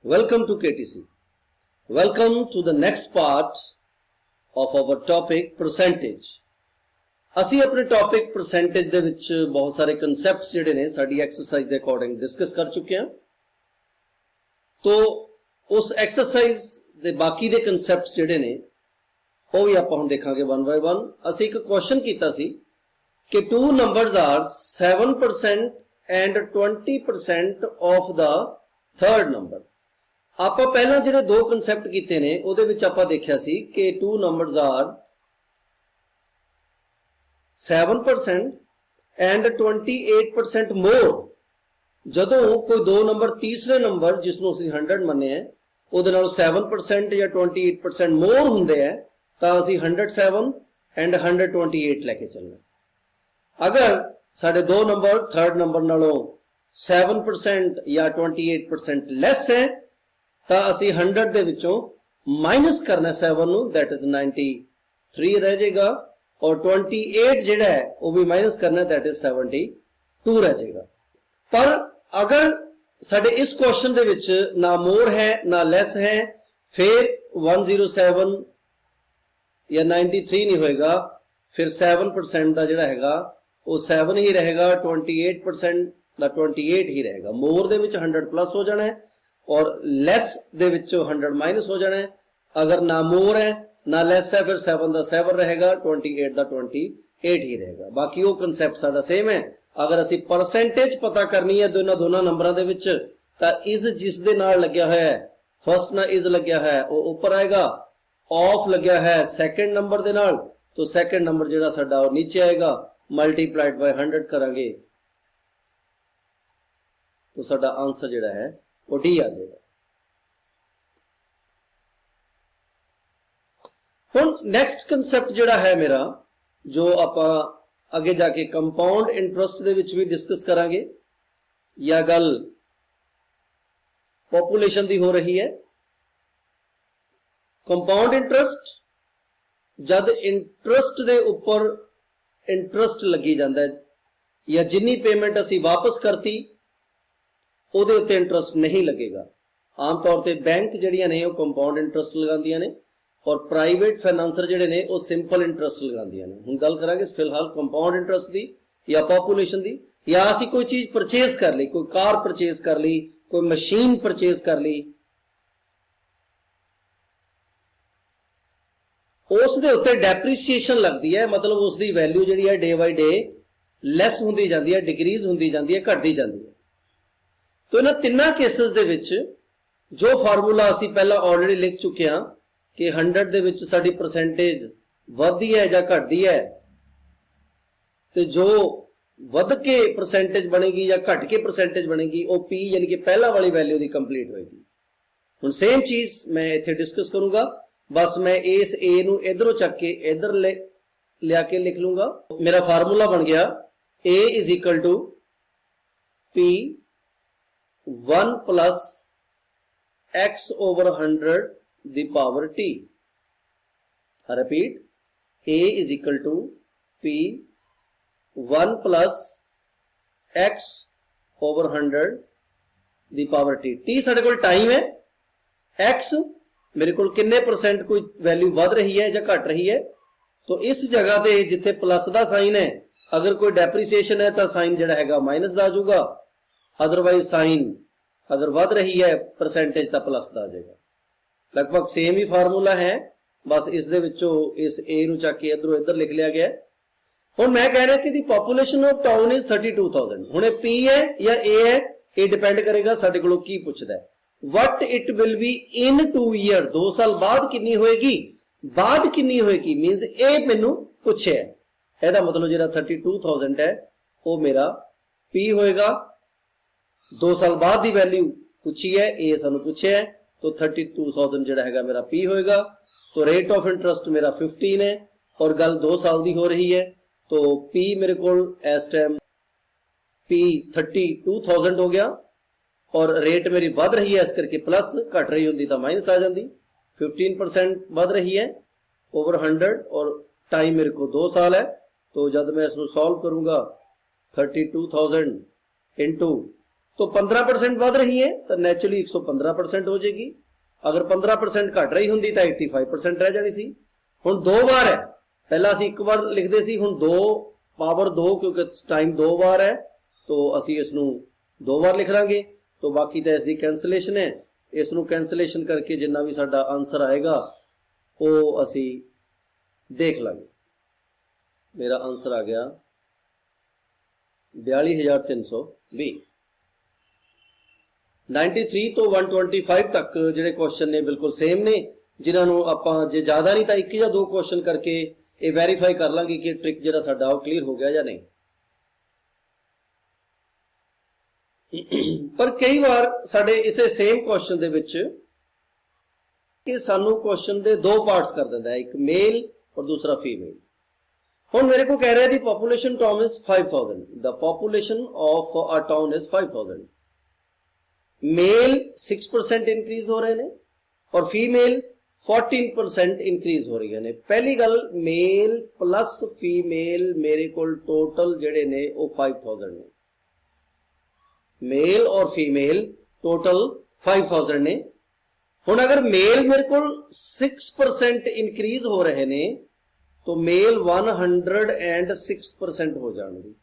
Welcome to KTC. Welcome to the next part of our topic percentage. ਅਸੀਂ ਆਪਣੇ topic percentage ਦੇ ਵਿੱਚ बहुत सारे concepts ਜਿਹੜੇ ਨੇ ਸਾਡੀ exercise ਦੇ according discuss ਕਰ ਚੁੱਕੇ ਹਾਂ। तो उस exercise ਦੇ ਬਾਕੀ ਦੇ concepts ਜਿਹੜੇ ਨੇ ਉਹ ਵੀ ਆਪਾਂ ਹੁਣ ਦੇਖਾਂਗੇ one by one। ਅਸੀਂ ਇੱਕ question ਕੀਤਾ ਸੀ ਕਿ two numbers are 7% and 20% of the third number। ਆਪਾਂ ਪਹਿਲਾਂ ਜਿਹੜੇ ਦੋ ਕਨਸੈਪਟ ਕੀਤੇ ਨੇ ਉਹਦੇ ਵਿੱਚ ਆਪਾਂ ਦੇਖਿਆ ਸੀ ਕਿ two numbers are 7% and 28% more। ਜਦੋਂ ਕੋਈ ਦੋ ਨੰਬਰ ਤੀਸਰੇ ਨੰਬਰ ਜਿਸ ਨੂੰ ਅਸੀਂ 100 ਮੰਨੇ ਆ ਉਹਦੇ ਨਾਲ 7% ਜਾਂ 28% more ਹੁੰਦੇ ਆ ਤਾਂ ਅਸੀਂ 107 and 128 ਲੈ ਕੇ ਚੱਲਣਾ। ਅਗਰ ਸਾਡੇ ਦੋ ਨੰਬਰ ਥਰਡ ਨੰਬਰ ਨਾਲੋਂ 7% ਜਾਂ 28% ਲੈਸ ਹੈ ਤਾਂ ਅਸੀਂ 100 ਦੇ ਵਿੱਚੋਂ ਮਾਈਨਸ ਕਰਨਾ 7 ਨੂੰ, that is 93 ਰਹਿ ਜਾਏਗਾ, और 28 ਜਿਹੜਾ ਹੈ ਉਹ ਵੀ ਮਾਈਨਸ ਕਰਨਾ, that is 72 ਰਹਿ ਜਾਏਗਾ। ਪਰ ਅਗਰ ਸਾਡੇ ਇਸ ਕੁਐਸਚਨ ਦੇ ਵਿੱਚ ਨਾ ਮੋਰ ਹੈ ਨਾ ਲੈਸ ਹੈ ਫਿਰ 107 ਜਾਂ 93 ਨਹੀਂ ਹੋਏਗਾ, ਫਿਰ 7% ਦਾ ਜਿਹੜਾ ਹੈਗਾ ਉਹ 7 ਹੀ ਰਹੇਗਾ, 28% ਦਾ 28 ਹੀ ਰਹੇਗਾ। ਮੋਰ ਦੇ ਵਿੱਚ 100 ਪਲੱਸ ਹੋ ਜਾਣਾ ਹੈ और ਲੈਸ ਦੇ ਵਿੱਚੋਂ 100 ਮਾਈਨਸ ਹੋ ਜਾਣਾ ਹੈ। ਅਗਰ ਨਾ ਮੋਰ ਹੈ ਨਾ ਲੈਸ ਹੈ ਫਿਰ 7 ਦਾ 7 ਰਹੇਗਾ, 28 ਦਾ 28 ਹੀ ਰਹੇਗਾ। ਬਾਕੀ ਉਹ ਕਨਸੈਪਟ ਸਾਡਾ ਸੇਮ ਹੈ। ਅਗਰ ਅਸੀਂ ਪਰਸੈਂਟੇਜ ਪਤਾ ਕਰਨੀ ਹੈ ਦੋਨਾਂ ਨੰਬਰਾਂ ਦੇ ਵਿੱਚ ਤਾਂ ਇਜ਼ ਜਿਸ ਦੇ ਨਾਲ ਲੱਗਿਆ ਹੋਇਆ ਹੈ, ਫਸਟ ਨਾਲ ਇਜ਼ ਲੱਗਿਆ ਹੈ ਉਹ ਉੱਪਰ ਆਏਗਾ, ਆਫ ਲੱਗਿਆ ਹੈ ਸੈਕੰਡ ਨੰਬਰ ਦੇ ਨਾਲ ਤਾਂ ਸੈਕੰਡ ਨੰਬਰ ਜਿਹੜਾ ਸਾਡਾ ਉਹ ਨੀਚੇ ਆਏਗਾ, ਮਲਟੀਪਲਾਈਡ ਬਾਈ 100 ਕਰਾਂਗੇ ਤਾਂ ਸਾਡਾ ਆਨਸਰ ਜਿਹੜਾ ਹੈ ਉਹ डी आ जाएगा। ਹੁਣ ਨੈਕਸਟ ਕਨਸੈਪਟ ਜਿਹੜਾ ਹੈ ਮੇਰਾ ਜੋ ਆਪਾਂ ਅੱਗੇ ਜਾ ਕੇ ਕੰਪਾਊਂਡ ਇੰਟਰਸਟ ਦੇ ਵਿੱਚ ਵੀ ਡਿਸਕਸ ਕਰਾਂਗੇ। ਇਹ ਗੱਲ ਪੋਪੂਲੇਸ਼ਨ ਦੀ ਹੋ ਰਹੀ ਹੈ। ਕੰਪਾਊਂਡ ਇੰਟਰਸਟ ਜਦ ਇੰਟਰਸਟ ਦੇ ਉੱਪਰ ਇੰਟਰਸਟ ਲੱਗੀ ਜਾਂਦਾ ਹੈ ਜਾਂ ਜਿੰਨੀ ਪੇਮੈਂਟ ਅਸੀਂ ਵਾਪਸ ਕਰਤੀ ਉਹਦੇ ਉੱਤੇ ਇੰਟਰਸਟ ਨਹੀਂ ਲੱਗੇਗਾ। ਆਮ ਤੌਰ ਤੇ ਬੈਂਕ ਜਿਹੜੀਆਂ ਨੇ ਉਹ ਕੰਪਾਊਂਡ ਇੰਟਰਸਟ ਲਗਾਉਂਦੀਆਂ ਨੇ ਔਰ ਪ੍ਰਾਈਵੇਟ ਫਾਈਨਾਂਸਰ ਜਿਹੜੇ ਨੇ ਉਹ ਸਿੰਪਲ ਇੰਟਰਸਟ ਲਗਾਉਂਦੀਆਂ ਨੇ। ਹੁਣ ਗੱਲ ਕਰਾਂਗੇ ਫਿਲਹਾਲ ਕੰਪਾਊਂਡ ਇੰਟਰਸਟ ਦੀ ਜਾਂ ਪੋਪੂਲੇਸ਼ਨ ਦੀ। ਜਾਂ ਅਸੀਂ ਕੋਈ ਚੀਜ਼ ਪਰਚੇਸ ਕਰ ਲਈ, ਕੋਈ ਕਾਰ ਪਰਚੇਸ ਕਰ ਲਈ, ਕੋਈ ਮਸ਼ੀਨ ਪਰਚੇਸ ਕਰ ਲਈ, ਉਸ ਦੇ ਉੱਤੇ ਡੈਪਰੀਸੀਏਸ਼ਨ ਲੱਗਦੀ ਹੈ, ਮਤਲਬ ਉਸ ਦੀ ਵੈਲਿਊ ਜਿਹੜੀ ਹੈ ਡੇ ਬਾਈ ਡੇ ਲੈਸ ਹੁੰਦੀ ਜਾਂਦੀ ਹੈ, ਡਿਕਰੀਜ਼ ਹੁੰਦੀ ਜਾਂਦੀ ਹੈ, ਘਟਦੀ ਜਾਂਦੀ ਹੈ। तो इन तिना केसेस दे विच जो फार्मूला असी पहला ऑलरेडी लिख चुके हैं कि 100 दे विच साडी परसेंटेज वधदी है या घटदी है, तो जो वध के परसेंटेज बनेगी या घट के परसेंटेज बनेगी वो पी यानी कि पहला वाली वैल्यू दी कंप्लीट होएगी। हुण सेम चीज मैं इत्थे डिस्कस करूंगा, बस मैं इस ए नूं इधरों चक के इधर लिया के लिख लूंगा। मेरा फार्मूला बन गया A is equal to P 1 plus x over 100 the power t। I repeat, a is equal to p 1 plus x over 100 the power t। t साढ़े कोल टाइम है, x मेरे कोल किन्ने परसेंट कोई वैल्यू बढ़ रही है या घट रही है, तो इस जगह ते जिथे प्लस का साइन है अगर कोई डेप्रीसिएशन है तो साइन जिहड़ा हैगा माइनस का आ जाऊगा, अदरवाइज साइन अगर बढ़ रही है परसेंटेज तो प्लस का आ जाएगा। लगभग सेम ही फार्मूला है, बस इस दे विचों इस ए नूं चक के इधरों इधर लिख लिया गया। हुण मैं कह रहा कि दी पॉपुलेशन ऑफ टाउन इज 32,000। हुण ये पी है या ए है ये डिपेंड करेगा साडे कोलों की पुछदा है। What it will be in 2 year, 2 साल बाद कितनी होएगी, बाद कितनी होएगी मीनस ए मैनू पुछे है, ਇਹਦਾ मतलब ਜਿਹੜਾ 32,000 है वो मेरा पी होएगा। 2 साल बाद की वैल्यू पूछी है, ए सानू पूछे है तो 32,000 ਜਿਹੜਾ ਹੈਗਾ मेरा पी होएगा। तो रेट ऑफ इंटरस्ट मेरा 15 है और गल 2 साल की हो रही है तो पी मेरे को इस टाइम पी 32,000 हो गया और रेट मेरी बढ़ रही है इस करके प्लस, घट रही होती तो माइनस आ जाती। 15% बढ़ रही है ओवर 100 और टाइम मेरे को 2 साल है। तो जब मैं इसको सॉल्व करूंगा 32,000 इंटू तो 15% बढ़ रही है तो नैचुरली 115% हो जाएगी। अगर 15% घट रही होंगी तो 85% रह जानी सी। हुण 2 बार है, पहला असीं 1 बार लिखते सी, हुण 2 पावर 2 क्योंकि टाइम 2 बार है तो असीं इसनूं 2 बार लिख लांगे। तो बाकी तो इसकी कैंसलेशन है, इसनूं कैंसलेशन करके जिन्ना भी साडा आंसर आएगा वो असीं देख लांगे। मेरा आंसर आ गया 42,320। 93 तो 125 तक जिहड़े क्वेश्चन ने बिल्कुल सेम ने, जिन्होंने आपां जे ज़्यादा नहीं तो 1 या 2 क्वेश्चन करके ये वैरीफाई कर लांगे कि ट्रिक जिहड़ा साडा वो क्लीयर हो गया या नहीं। पर कई बार साडे इसे सेम क्वेश्चन दे विच कि सानू क्वेश्चन दे 2 पार्ट्स कर दिंदा है, एक मेल और दूसरा फीमेल। हुण मेरे को कह रहा है the population town is 5000, the population of a town is 5000। Male 6% increase हो रहे हैं और फीमेल 14% इंक्रीज हो रही ने। पहली गल, मेल प्लस फीमेल मेरे को टोटल जिहड़े ने वो 5000 ने। मेल और फीमेल टोटल 5000 ने। हुण अगर मेल मेरे को 6% इंक्रीज हो रहे ने तो मेल 106% हो जाएंगे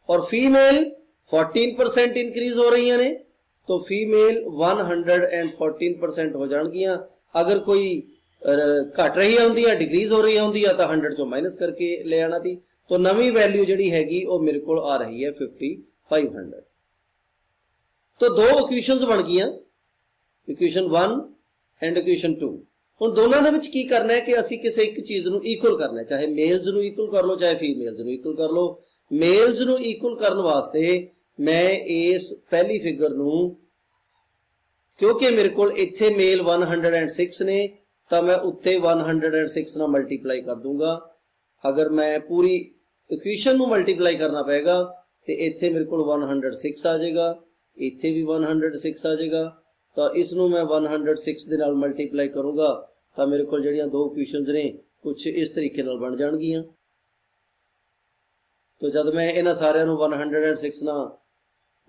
और फीमेल 14% इंक्रीज हो रही ने तो फीमेल 114% हो जाएगियां। अगर कोई घट रही होंदी डिक्रीज हो रही होंदी तो 100 चो माइनस करके ले आना थी। तो नवी वैल्यू जिहड़ी हैगी वो मेरे को आ रही है 5500। तो 2 इक्वेशनस बन गई, इक्वेशन 1 एंड इक्वेशन 2। हुण दोनों दे विच की करना है कि असीं किसी एक चीज़ नूं इक्वल करना है, चाहे मेल्स नूं इक्वल कर लो चाहे फीमेल्स नूं इक्वल कर लो। मेल्स नूं इक्वल करने वास्ते मैं इस पहली फिगर नूं, क्योंकि मेरे को इत्थे मेल 106 ने तो मैं उत्ते 106 ना मल्टीप्लाई कर दूंगा। अगर मैं पूरी इक्वेशन नूं मल्टीप्लाई करना पेगा तो इत्थे मेरे को 106 आ जाएगा, इत्थे भी 106 आ जाएगा। तो इसनूं मैं 106 दे नाल मल्टीप्लाई करूंगा तो मेरे को जिहड़ियां 2 इक्वेशनस ने कुछ इस तरीके नाल बन जाणगियां। तो जब मैं इन्हां सारियां नूं 106 ना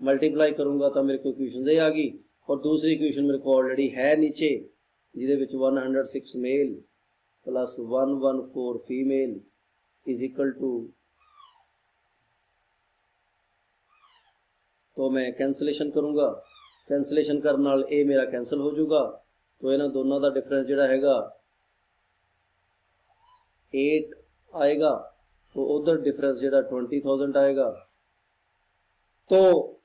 मल्टीप्लाई करूंगा तो मेरे को इक्वेशन ये आ गई और दूसरी इक्वेशन मेरे को ऑलरेडी है नीचे, जिहदे विच 106 male plus 114 female is equal to, तो मैं कैंसलेशन करूंगा, कैंसलेशन करने नाल ए मेरा कैंसल हो जाऊगा। तो इन्हां दोनों का डिफरेंस जिहड़ा हैगा 8 आएगा, तो उधर डिफरेंस जिहड़ा 20,000 आएगा। तो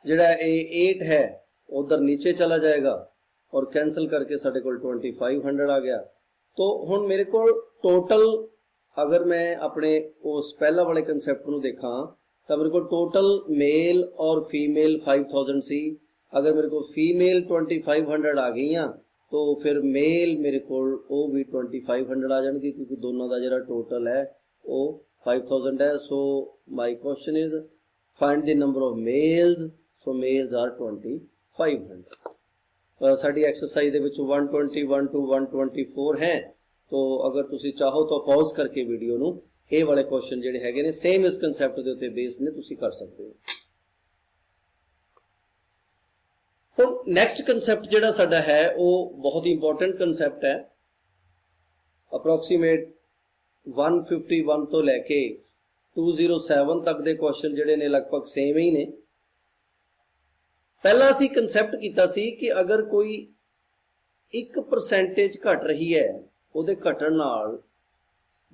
जिहड़ा ए 8 है उधर नीचे चला जाएगा और कैंसल करके साढ़े को 2500 आ गया। तो हुण मेरे को टोटल, अगर मैं अपने उस पहला वाले कंसैप्ट नूं देखा तो मेरे को टोटल मेल और फीमेल 5000 सी। अगर मेरे को फीमेल 2500 आ गई तो फिर मेल मेरे को वो भी 2500 आ जाएगी, क्योंकि दोनों का जो टोटल है वो 5000 है। So my question is find the number of males. So males are 2500। साडी एक्सरसाइज दे विच 121 to 124 है। तो अगर तुसी चाहो तो पॉज करके वीडियो नूं ये वाले क्वेश्चन जिहड़े हैगे ने सेम इस कंसैप्ट दे उत्ते बेस ने तुसी कर सकते हो। हुण नैक्सट कंसैप्ट जिहड़ा साडा है वो बहुत ही इंपॉर्टेंट कंसैप्ट है। अप्रोक्सीमेट 151 तो लैके 207 तक दे क्वेश्चन जिहड़े ने लगभग सेम ही ने। पहला असीं कंसैप्ट कीता सी कि अगर कोई 1% घट रही है उहदे घटण नाल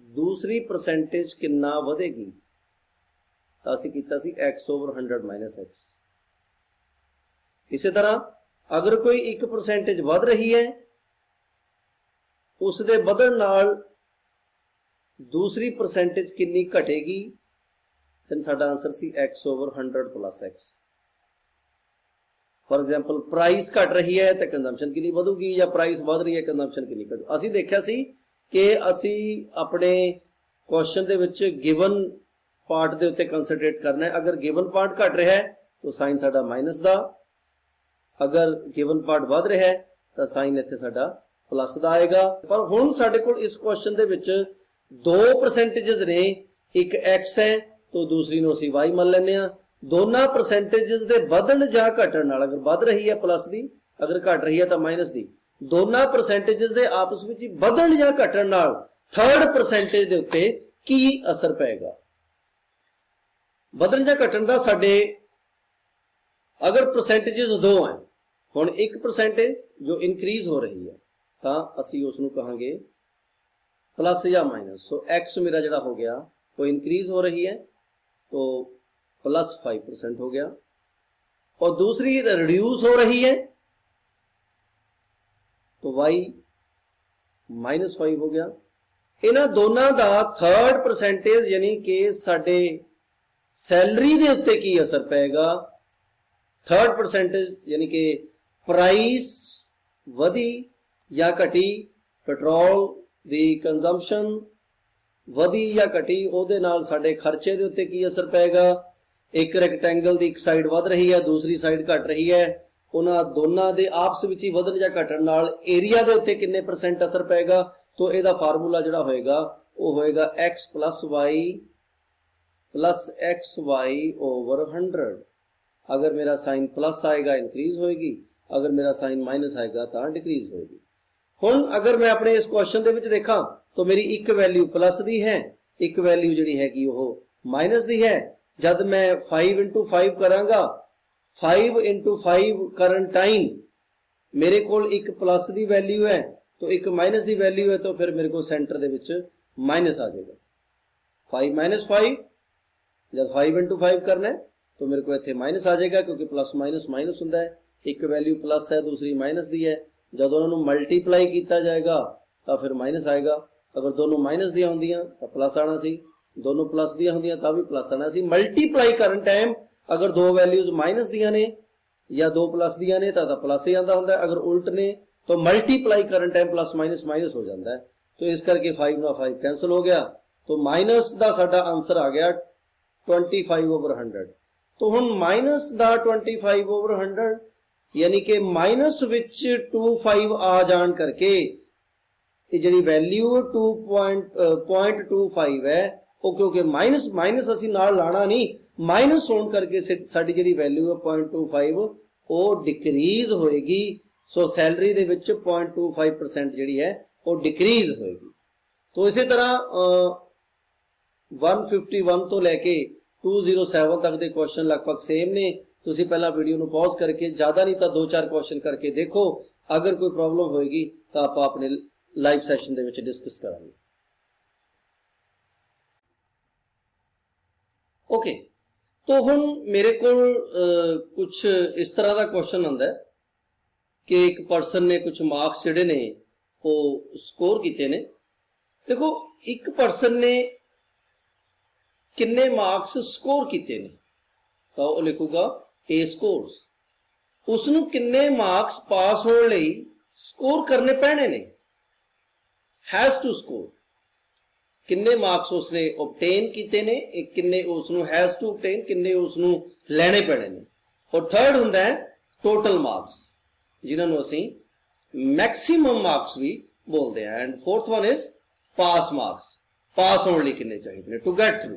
दूसरी परसेंटेज कितना वधेगी, तो असीं कीता सी x/100 - x। इसी तरह अगर कोई 1% वध रही है उसदे वधण नाल दूसरी परसेंटेज कितनी घटेगी, तो साडा आंसर सी x/100 + x। For example price घट रही है तो कंजम्पशन कितनी वधूगी, या प्राइस वध रही है कंजम्पशन कितनी घटू। असीं देखिया सी कि असीं अपने क्वेश्चन दे विच गिवन पार्ट दे उत्ते कंसनट्रेट करना है। अगर गिवन पार्ट घट रहा है तो साइन साडा माइनस दा, अगर गिवन पार्ट वध रहा है तो साइन इत्थे साडा प्लस दा आएगा। पर हुण साडे कोल इस क्वेश्चन दे विच 2 परसेंटेजेस ने, एक x है तो दूसरी नूं असीं y मान लैंदे आ, ਦੋਨਾਂ ਪਰਸੈਂਟੇजेस ਦੇ ਵਧਣ ਜਾਂ ਘਟਣ ਨਾਲ, ਅਗਰ ਵੱਧ ਰਹੀ ਹੈ ਪਲੱਸ ਦੀ, ਅਗਰ ਘਟ ਰਹੀ ਹੈ ਤਾਂ ਮਾਈਨਸ ਦੀ, ਦੋਨਾਂ ਪਰਸੈਂਟੇजेस ਦੇ ਆਪਸ ਵਿੱਚ ਵਧਣ ਜਾਂ ਘਟਣ ਨਾਲ ਥਰਡ ਪਰਸੈਂਟੇਜ ਦੇ ਉੱਤੇ ਕੀ ਅਸਰ ਪਏਗਾ। ਵਧਣ ਜਾਂ ਘਟਣ ਦਾ ਸਾਡੇ ਅਗਰ ਪਰਸੈਂਟੇजेस ਦੋ ਹੈ, ਹੁਣ ਇੱਕ ਪਰਸੈਂਟੇਜ ਜੋ ਇਨਕਰੀਜ਼ ਹੋ ਰਹੀ ਹੈ ਤਾਂ ਅਸੀਂ ਉਸ ਨੂੰ ਕਹਾਂਗੇ प्लस या माइनस। सो एक्स मेरा जड़ा हो गया वो इंक्रीज हो रही है तो प्लस 5% हो गया, और दूसरी रिड्यूस हो रही है तो वाई -5 हो गया। इन्हां दोनों का थर्ड परसेंटेज यानी कि साडे सैलरी दे उत्ते की असर पेगा। थर्ड परसेंटेज यानी कि प्राइस वधी या घटी, पेट्रोल ਦੀ ਕੰਜ਼ੰਪਸ਼ਨ ਵਧੀ ਜਾਂ ਘਟੀ, ਉਹਦੇ ਨਾਲ ਸਾਡੇ ਖਰਚੇ ਦੇ ਉੱਤੇ ਕੀ ਅਸਰ ਪਏਗਾ। ਇੱਕ ਰੈਕਟੈਂਗਲ ਦੀ ਇੱਕ ਸਾਈਡ ਵੱਧ ਰਹੀ ਹੈ, ਦੂਸਰੀ ਸਾਈਡ ਘਟ ਰਹੀ ਹੈ, ਉਹਨਾਂ ਦੋਨਾਂ ਦੇ ਆਪਸ ਵਿੱਚ ਹੀ ਵਧਣ ਜਾਂ ਘਟਣ ਨਾਲ ਏਰੀਆ ਦੇ ਉੱਤੇ ਕਿੰਨੇ ਪਰਸੈਂਟ ਅਸਰ ਪਏਗਾ। तो ਇਹਦਾ ਫਾਰਮੂਲਾ ਜਿਹੜਾ ਹੋਏਗਾ ਉਹ ਹੋਏਗਾ x + y + xy / 100। अगर मेरा साइन प्लस आएगा इंक्रीज होएगी, अगर मेरा साइन माइनस आएगा तो डिक्रीज होएगी। हुण अगर मैं अपने इस क्वेश्चन दे विच देखा तो मेरी एक वैल्यू प्लस दी है, एक वैल्यू जिहड़ी हैगी वो माइनस दी है। जब मैं 5 × 5 करांगा, 5 × 5 करन टाइम मेरे कोल एक प्लस दी वैल्यू है तो एक माइनस दी वैल्यू है, तो फिर मेरे को सेंटर दे विच माइनस आ जाएगा। 5 - 5 जब 5 × 5 करना है तो मेरे को इत्थे माइनस आ जाएगा, क्योंकि प्लस माइनस माइनस हुंदा है। एक वैल्यू प्लस है, दूसरी माइनस दी है। जब उन्होंने मल्टीप्लाई किया जाएगा तो फिर माइनस आएगा। अगर दोनों माइनस दियां होंदियां तो प्लस आना सी, दोनों प्लस दियां होंदियां तो भी प्लस आना सी। मल्टीप्लाई करन टाइम अगर दो वैल्यूज माइनस दियां ने या दो प्लस दियां ने तो प्लस ही आंदा हुंदा है, अगर उल्ट ने तो मल्टीप्लाई करन टाइम प्लस माइनस माइनस हो जाता है। तो इस करके 5 × 5 कैंसल हो गया, तो माइनस का साडा आंसर आ गया 25/100। तो हुण माइनस का 25/100 यानी कि माइनस विच 25 आ जान करके जी वैल्यू 2.25 है वो, क्योंकि माइनस माइनस असी नाल लाना नहीं, माइनस होने करके साडी जी वैल्यू है 0.25 वो डिक्रीज होएगी। सो सैलरी दे विच 0.25% जी है वो डिक्रीज होएगी। तो इसी तरह 151 तो लैके 207 तक के क्वेश्चन लगभग सेम ने। तुसी पहला वीडियो नू पॉज करके ज़्यादा नहीं तो 2-4 क्वेश्चन करके देखो, अगर कोई प्रॉब्लम होएगी तो आप अपने लाइव सैशन दे विच डिस्कस करांगे। ओके, तो हुण मेरे को कुछ इस तरह का क्वेश्चन आंदा है कि एक पर्सन ने कुछ मार्क्स जिहड़े ने वो स्कोर कीते ने। देखो, एक पर्सन ने किन्ने मार्क्स स्कोर कीते ने तो वो लिखूगा ए स्कोर्स। उसनू किन्ने मार्क्स पास होने लई स्कोर करने पैने ने, हैज टू स्कोर। किन्ने मार्क्स उसने ऑब्टेन कीते ने, किन्ने उसनू हैज टू ऑब्टेन, किन्ने उसनू लेने पैने ने। और थर्ड हुंदा है टोटल मार्क्स, जिन्होंने असीं मैक्सिमम मार्क्स भी बोलते हैं। And fourth one is pass marks, pass होने लई किन्ने चाहिए ने टू गेट थ्रू।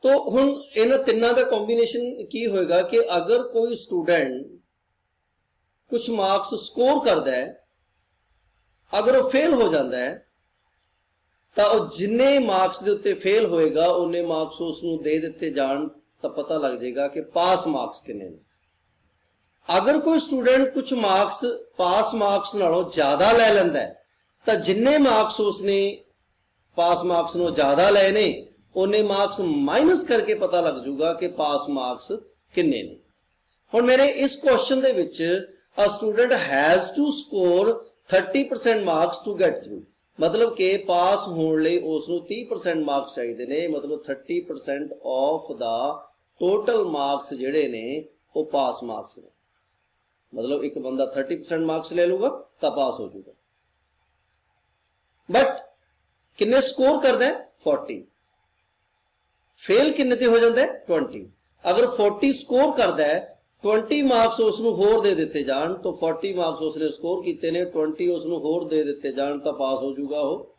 तो हुण इन्हां तिन्नां दा कॉम्बीनेशन की होएगा कि अगर कोई स्टूडेंट कुछ मार्क्स स्कोर करता है, अगर वो फेल हो जाता है तो जिन्ने मार्क्स के उत्ते फेल होएगा उन्ने मार्क्स उसनू दे दिते जान तो पता लग जाएगा कि पास मार्क्स किन्ने ने। अगर कोई स्टूडेंट कुछ मार्क्स पास मार्क्स नालों ज्यादा ले लैंदा है तो जिन्ने मार्क्स उसने पास मार्क्स नालों ज्यादा लए ने उन्ने मार्क्स माइनस करके पता लग जाऊगा कि पास मार्क्स किन्ने ने। हुण मेरे इस क्वेश्चन दे विच a student has to score 30% marks to get through, मतलब कि पास होने लई उसनू 30% मार्क्स चाहिए ने, मतलब 30% ऑफ द टोटल मार्क्स जिहड़े ने वो पास मार्क्स ने। मतलब एक बंदा 30% मार्क्स ले लूगा तो पास हो जाऊगा। बट किन्ने स्कोर करदा है 40, फेल किन्ने ते हो जाता है 20। अगर 40 स्कोर करता है, 20 मार्क्स उसनू होर दे दिते जान तो 40 मार्क्स उसने स्कोर कीते ने, 20 उसनू होर दे दिते जान तो पास हो जाऊगा वो।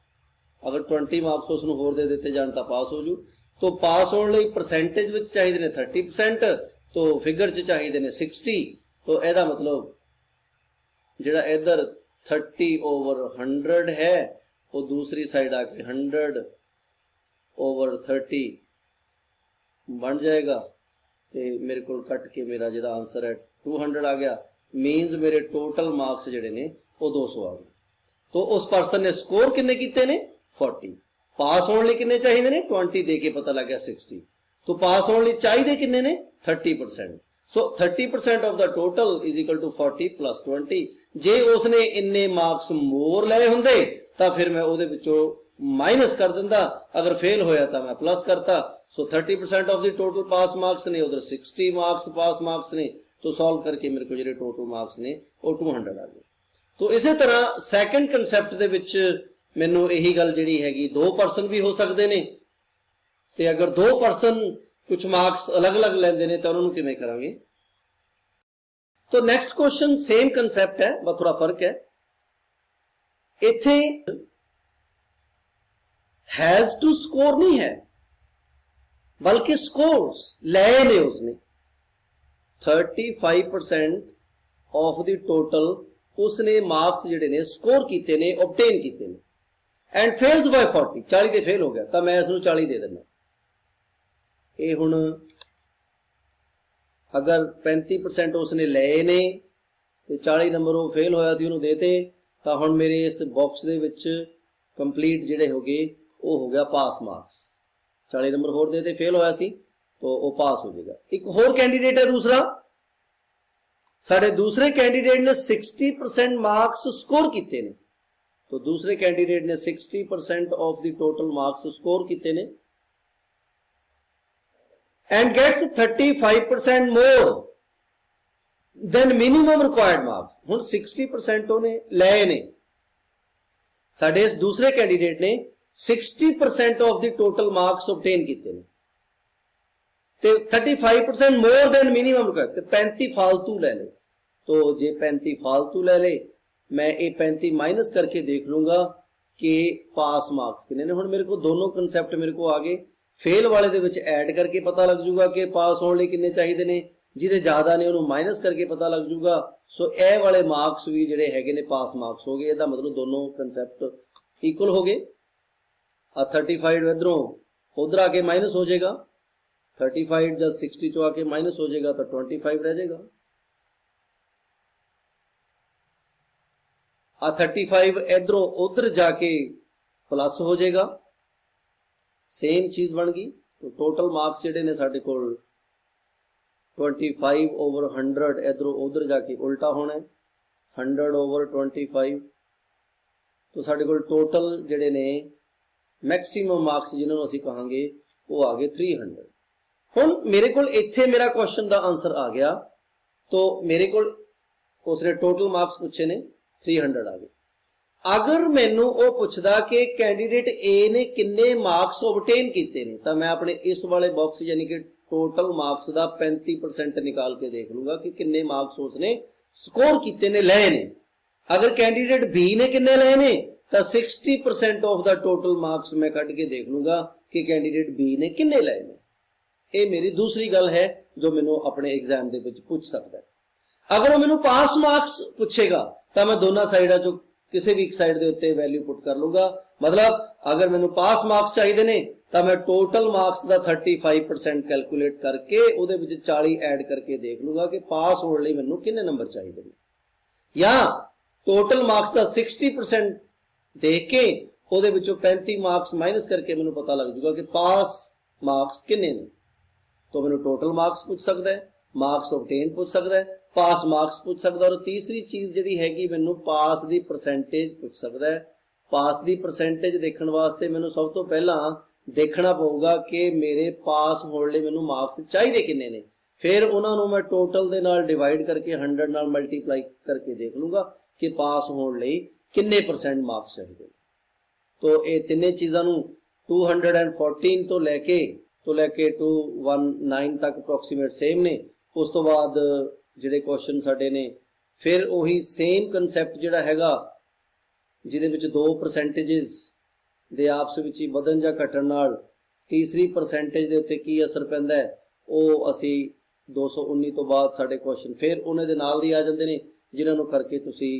अगर 20 मार्क्स उसनू होर दे दिते जान तो पास हो जू। तो पास होने ਲਈ परसेंटेज ਵਿੱਚ ਚਾਹੀਦੇ ਨੇ 30%, तो फिगर 'ਚ ਚਾਹੀਦੇ ਨੇ 60, तो ਇਹਦਾ मतलब ਜਿਹੜਾ इधर 30/100 है वो दूसरी साइड आके 100/30 बन जाएगा, तो मेरे को कट के मेरा जो आंसर है 200 आ गया। मीनस मेरे टोटल मार्क्स जोड़े ने वो 200 आ गए। तो उस परसन ने स्कोर किन्ने कीते ने 40, पास होने किन्ने चाहिए ने 20 दे के पता लग गया 60, तो पास होने चाहिए किन्ने ने 30%। So 30% of the total is equal to 40 + 20। जे उसने इन्ने मार्क्स मोर लए होंदे तो फिर मैं उहदे विचों माइनस कर दिंदा, अगर फेल होया तो मैं प्लस करता। सो 30% of the total pass marks ने, उधर 60 मार्क्स पास मार्क्स ने, तो सॉल्व करके मेरे को जो टोटल मार्क्स ने वो 200 आ गए। तो इस तरह सैकेंड कंसैप्ट दे विच मैनू यही गल जिहड़ी हैगी 2 परसन भी हो सकते हैं, तो अगर 2 परसन कुछ मार्क्स अलग अलग लेंदे ने तो उन्होंने किवें करांगे। तो नेक्स्ट क्वेश्चन सेम कंसैप्ट है, बस थोड़ा फर्क है। इत्थे हैज टू स्कोर नहीं है, बल्कि स्कोर्स लए ने उसने 35% ऑफ द टोटल उसने मार्क्स जिहड़े ने स्कोर कीते ने, ऑब्टेन कीते ने, एंड फेल्स बाय 40, 40 ते फेल हो गया, तो मैं इसनूं 40 दे देना। ये हुण अगर 35% उसने लए ने तो 40 नंबर वो फेल होया थी उन्होंने देते, तो हुण मेरे इस बॉक्स दे विच कंप्लीट जिहड़े हो गए वो हो गया पास मार्क्स। 40 नंबर होर देते, फेल होया सी तो वो पास हो जाएगा। एक होर कैंडीडेट है दूसरा, साढ़े दूसरे कैंडीडेट ने 60% मार्क्स स्कोर किए ने, तो दूसरे कैंडीडेट ने 60% of the total marks score किए ने and gets 35% more than minimum required marks. हुण 60% उन्हें लए ने, साढ़े इस दूसरे कैंडीडेट ने 60% of the total marks obtain किए ने, ते 35% मोर देन मिनिमम करते 35 फालतू ले ले। तो जे 35 फालतू ले ले, मैं ये 35 माइनस करके देख लूंगा कि पास मार्क्स कितने ने। हुण मेरे को दोनों कंसैप्ट मेरे को आगे फेल वाले दे विच ऐड करके पता लग जूगा कि पास होने कितने चाहिए ने, जिहदे ज्यादा ने उन्होंने माइनस करके पता लग जूगा। सो ए वाले मार्क्स भी जिहड़े हैगे ने पास मार्क्स हो गए। इहदा मतलब दोनों कंसैप्ट इक्वल हो गए। 35 इधरों उधर आके माइनस हो जाएगा, 35 जब 60 चो आके माइनस हो जाएगा तो 25 रह जाएगा। 35 इधरों उधर जाके प्लस हो जाएगा, सेम चीज बन गई। तो टोटल मार्क्स जिहड़े ने साडे कोल 25/100 इधरों उधर जाके उल्टा होना है 100/25। तो साडे कोल टोटल जिहड़े ने मैक्सिमम मार्क्स जिन्होंने असीं कहांगे वो आ गए 300। हुण मेरे कोल इत्थे मेरा क्वेश्चन दा आंसर आ गया। तो मेरे कोल उसने टोटल मार्क्स पूछे ने 300 आ गए। अगर मैनू वो पुछदा कि कैंडीडेट ए ने किन्ने मार्क्स ऑबटेन किए ने, तो मैं अपने इस वाले बॉक्स यानी कि टोटल मार्क्स का 35% निकाल के देख लूंगा कि किन्ने मार्क्स उसने स्कोर किए ने, लए ने। अगर कैंडीडेट बी ने किन्ने लए ने तो 60% ऑफ द टोटल मार्क्स मैं कट के देख लूंगा कि कैंडीडेट बी ने किन्ने लए ने। ये मेरी दूसरी गल है जो मैनू अपने एग्जाम दे विच पूछ सकता है। अगर वो मैनू पास मार्क्स पूछेगा तो मैं दोनों साइडा चो किसी भी एक साइड के उत्ते वैल्यू पुट कर लूंगा। मतलब अगर मैनू पास मार्क्स चाहिए ने तो मैं टोटल मार्क्स का 35% कैलकुलेट करके उहदे विच 40 ऐड करके देख लूंगा कि पास होने लई मैनू किन्ने नंबर चाहिए ने, या टोटल मार्क्स का 60% देख के उहदे विचों 35 मार्क्स माइनस करके मैनू पता लग जूगा कि पास मार्क्स किन्ने ने। तो मैनू टोटल मार्क्स पूछ सकता है, मार्क्स ऑब्टेन पूछ सकता है, पास मार्क्स पूछ सकता है, और तीसरी चीज जिहड़ी हैगी मैनू पास दी परसेंटेज पूछ सकता है। पास दी परसेंटेज देखने वास्ते मैनू सब तो पहला देखना पऊगा कि मेरे पास होने लई मैनू मार्क्स चाहिए किन्ने ने, फिर उन्होंने मैं टोटल दे नाल डिवाइड करके 100 नाल मल्टीप्लाई करके देख लूंगा कि पास होने लई किन्ने % मार्क्स चाहिए। तो ये तीनों चीज़ों 214 तो लैके 219 तक अप्रोक्सीमेट सेम ने। उस तो बाद जिहड़े क्वेश्चन साडे ने फिर उही सेम कंसैप्ट जिहड़ा हैगा जिहदे विच 2 परसेंटेजेस दे आपस विच ही बदन जां घटण नाल तीसरी परसेंटेज के उत्ते की असर पैंदा है, वो असी 219 तो बाद साडे क्वेश्चन फिर उन्हें दे नाल दी आ जांदे ने, जिन्हां नूं करके तुसी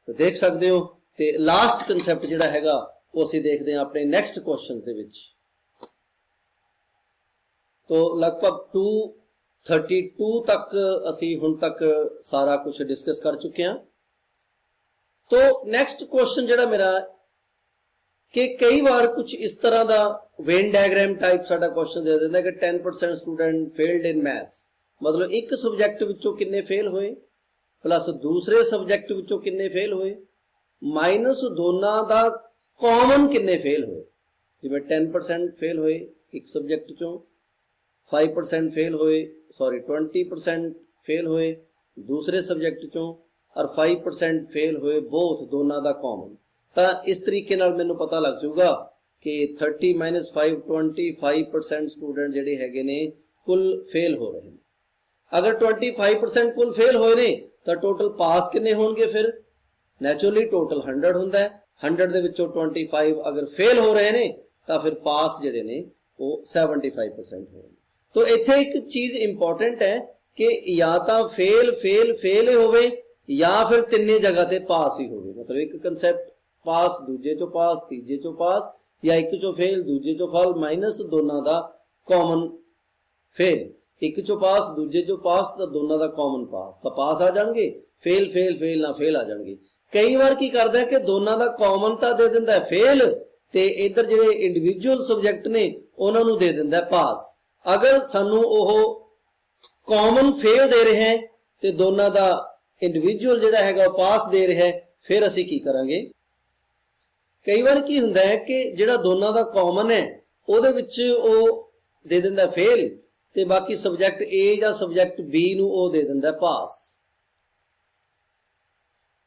देख सकते हो। ते लास्ट कंसैप्ट जिहड़ा हैगा वो असी देखते हैं अपने नैक्सट क्वेश्चन दे विच। तो लगभग 232 तक असी हुण तक सारा कुछ डिस्कस कर चुके हैं। तो नैक्सट क्वेश्चन जिहड़ा मेरा कि कई बार कुछ इस तरह का वेन डायग्राम टाइप साडा क्वेश्चन दे दिंदा कि 10% स्टूडेंट फेल्ड इन मैथ्स, मतलब एक सबजैक्ट विचों किन्ने फेल होए प्लस दूसरे सबजैक्ट विचों किन्ने फेल होए माइनस दोनों का कॉमन किन्ने फेल होए। जिवें 10% फेल होए एक सबजैक्ट चों, 5% फेल होए, सॉरी 20% फेल होए दूसरे सबजैक्ट चों, और 5% फेल होए बोथ दोनों का कॉमन। तो इस तरीके नाल मैनूं पता लग जाऊगा कि 30 - 5 25% स्टूडेंट जिहड़े हैगे ने कुल फेल हो रहे हैं। अगर 25% कुल फेल होए ने तो टोटल पास किन्ने होणगे, फिर नैचुरली टोटल 100 हुंदा है। 100 दे विचों 25 अगर फेल हो रहे ने तो फिर पास जिहड़े ने वो 75% होणगे। तो इत्थे एक चीज़ इंपॉर्टेंट है कि या तो फेल फेल फेल ही होवे या फिर तिन्ने जगह ते पास ही होवे। मतलब एक कंसैप्ट पास, दूजे चो पास, तीजे चो पास, या एक चो फेल दूजे चो फेल माइनस दोनों का कॉमन फेल, एक चो पास दूजे चो पास तो दोनों का कॉमन पास, तो पास आ जाएंगे, फेल फेल फेल ना फेल आ जाएंगे। कई बार की करता है कि दोनों का कॉमन तो दे दिंदा है फेल, ते इधर जिहड़े इंडिविजुअल सबजैक्ट ने उन्होंने दे दिंदा है पास। अगर सानू ओह कॉमन फेल दे रहे हैं तो दोनों का इंडिविजुअल जिहड़ा हैगा पास दे रहा है, फिर असी की करांगे। कई बार की हुंदा है कि जिहड़ा दोनों का कॉमन है उहदे विच ओह दे दिंदा फेल, ते बाकी सबजैक्ट ए या सबजैक्ट बी नूं ओह दे दिंदा पास।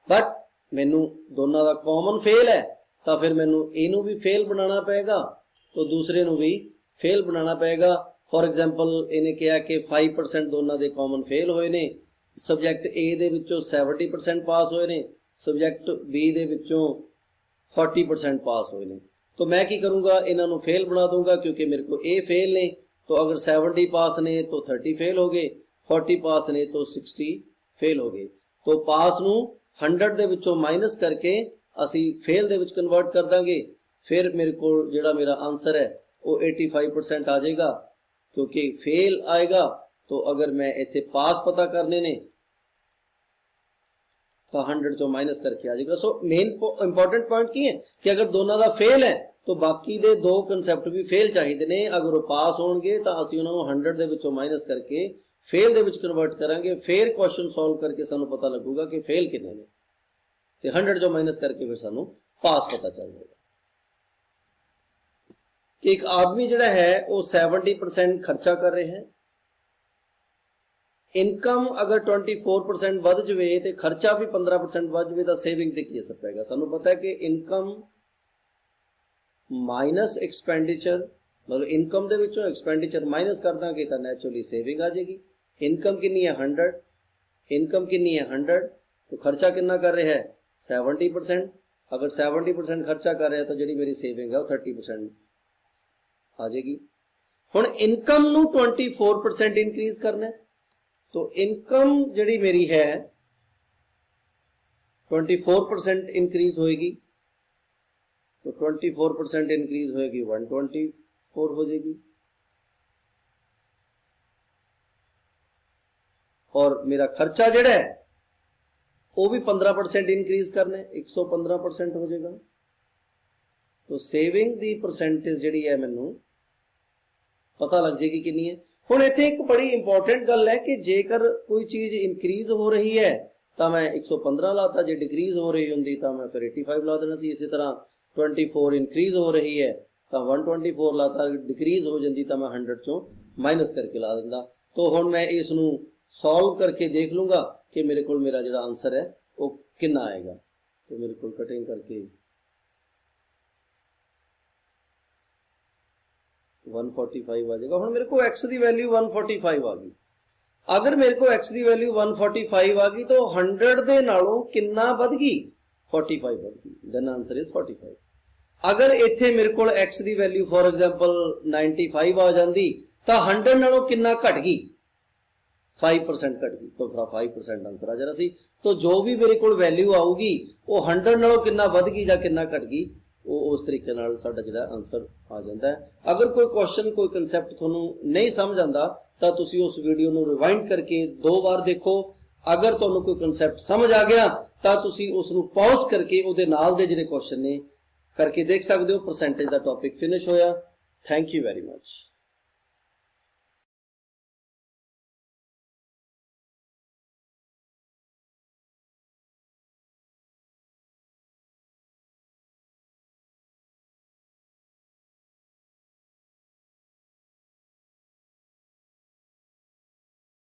बट मैनू दोनों का कॉमन फेल है तो फिर मैनू इनू भी फेल बनाना पएगा, तो दूसरे नू भी फेल बनाना पएगा। फॉर एग्जाम्पल इन्हें कहा कि 5% दोनों के कॉमन फेल होए ने, सबजैक्ट ए दे विचों 70% पास होए ने, सबजैक्ट बी दे विचों 40% पास होए ने। तो मैं की करूँगा, इन्हों फेल बना दूंगा क्योंकि मेरे को ए फेल ने, तो अगर 70 पास ने तो 30 फेल हो गए, 40 पास ने तो 60 फेल हो गए। तो पास नू 100 दे विचों माइनस करके असी फेल दे विच कन्वर्ट कर देंगे, फिर मेरे को जिहड़ा मेरा आंसर है वो 85% आ जाएगा। क्योंकि फेल आएगा तो अगर मैं इत्थे पास पता करने ने तो 100 चो माइनस करके आ जाएगा। सो मेन इंपॉर्टेंट पॉइंट की है कि अगर दोनों का फेल है तो बाकी दे दो कंसैप्ट भी फेल चाहिए ने। अगर वो पास होणगे तो असी उन्होंने 100 दे विचों माइनस करके फेल दे विच कन्वर्ट करांगे, फिर क्वेश्चन सॉल्व करके सानू पता लगूगा कि फेल कितने ने, तो 100 जो माइनस करके फिर सानू पास पता चल जाएगा। कि एक आदमी जिहड़ा है वो 70% खर्चा कर रहे हैं, इनकम अगर 24% वध जाए तो खर्चा भी 15% वध जाए तो सेविंग ते की असर पेगा। सानू पता है कि इनकम माइनस एक्सपेंडिचर, मतलब इनकम दे विचों एक्सपेंडिचर माइनस कर देंगे तो नैचुरली सेविंग आ जाएगी। इनकम कितनी है 100, इनकम कितनी है 100, तो खर्चा कितना कर रहे हैं 70%। अगर 70% खर्चा कर रहे हैं तो जी मेरी सेविंग है वो 30% आ जाएगी। हुण इनकम नू 24% इंक्रीज करना है, तो इनकम जी मेरी है 24% इंक्रीज होएगी, तो 24% इंक्रीज होएगी 124 हो जाएगी। और मेरा खर्चा जिहड़ा है वो भी 15% इंक्रीज करना है, 115% हो जाएगा। तो सेविंग दी परसेंटेज जिहड़ी है मैनू पता लग जाएगी कितनी है। हुण इत्थे एक बड़ी इंपॉर्टेंट गल है कि जेकर कोई चीज़ इंक्रीज हो रही है तो मैं 115 लाता, जो डिक्रीज हो रही होंगी तो मैं फिर 85 ला देना सी। इसी तरह 24 इंक्रीज हो रही है तो 124 लाता, डिक्रीज हो जाती तो मैं 100 चों माइनस करके ला दिंदा। तो हुण मैं इसनूं सॉल्व करके देख लूँगा कि मेरे को मेरा जो आंसर है वो कितना आएगा। तो मेरे को कटिंग करके 145 आ जाएगा। हुण मेरे को एक्स की वैल्यू 145 आ गई। अगर मेरे को एक्स की वैल्यू 145 आ गई तो 100 दे नालों कितना वध गई 45 वध गई, देन आंसर इज 45। अगर इत्थे मेरे को x की वैल्यू फॉर एग्जांपल 95 आ जाती तो 100 नालों कितना घट गई 5% घट गई, तो 5% आंसर आ जाना सी। तो जो भी मेरे को वैल्यू आऊगी वो 100 नालों कितना वध गई जां कितना घट गई, वो उस तरीके नाल साडा जिहड़ा आंसर आ जाता है। अगर कोई क्वेश्चन कोई कंसैप्ट तुहानूं नहीं समझ आंदा तो तुसीं उस वीडियो नूं रिवाइंड करके 2 बार देखो। अगर तुहानूं कोई कंसैप्ट समझ आ गया तो तुसीं उस नूं पॉज करके उहदे नाल दे जिहड़े क्वेश्चन ने करके देख सकते हो। परसेंटेज का टॉपिक फिनिश होया। Thank you very much.